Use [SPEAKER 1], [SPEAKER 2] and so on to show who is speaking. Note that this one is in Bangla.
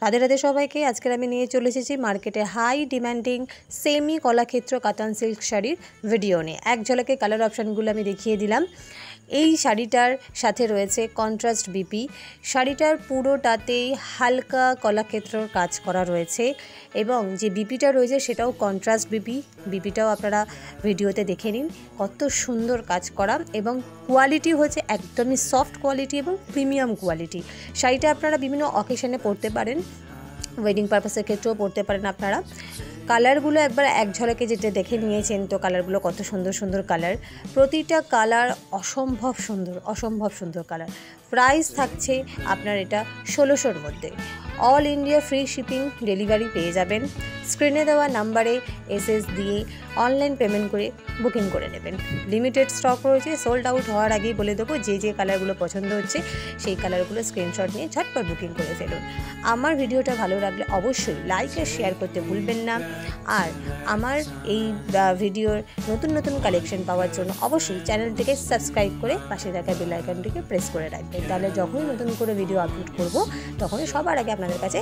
[SPEAKER 1] রাধে রাধে সবাইকে। আজকের আমি নিয়ে চলে এসেছি মার্কেটে হাই ডিমান্ডিং সেমি কলাক্ষেত্র কাতান সিল্ক শাড়ির ভিডিও নিয়ে। এক ঝলকে কালার অপশানগুলো আমি দেখিয়ে দিলাম। এই শাড়িটার সাথে রয়েছে কন্ট্রাস্ট বিপি। শাড়িটার পুরোটাতেই হালকা কলাক্ষেত্রর কাজ করা রয়েছে এবং যে বিপিটা রয়েছে সেটাও কন্ট্রাস্ট বিপিটাও আপনারা ভিডিওতে দেখে নিন। কত সুন্দর কাজ করা এবং কোয়ালিটি হচ্ছে একদমই সফট কোয়ালিটি এবং প্রিমিয়াম কোয়ালিটি। শাড়িটা আপনারা বিভিন্ন অকেশনে পরতে পারেন, ওয়েডিং পারপাসের ক্ষেত্রেও পরতে পারেন আপনারা। কালারগুলো একবার এক ঝলকে যেটা দেখে নিয়েছেন, তো কালারগুলো কত সুন্দর সুন্দর কালার, প্রতিটা কালার অসম্ভব সুন্দর কালার। প্রাইস থাকছে আপনার এটা 1600-র মধ্যে। All India free shipping delivery পেয়ে যাবেন। স্ক্রিনে দেওয়া নাম্বারে এসএস দিয়ে অনলাইন পেমেন্ট করে বুকিং করে নেবেন। লিমিটেড স্টক রয়েছে, সোল্ড আউট হওয়ার আগেই বলে দেবো যে কালারগুলো পছন্দ হচ্ছে সেই কালারগুলো স্ক্রিনশট নিয়ে ঝটপট বুকিং করে ফেলুন। আমার ভিডিওটা ভালো লাগলে অবশ্যই লাইক আর শেয়ার করতে ভুলবেন না। আর আমার এই ভিডিওর নতুন নতুন কালেকশন পাওয়ার জন্য অবশ্যই চ্যানেলটিকে সাবস্ক্রাইব করে পাশে থাকা বেল আইকনটিকে প্রেস করে রাখবেন। তাহলে যখনই নতুন করে ভিডিও আপলোড করব তখনই সবার আগে আপনাদের কাছে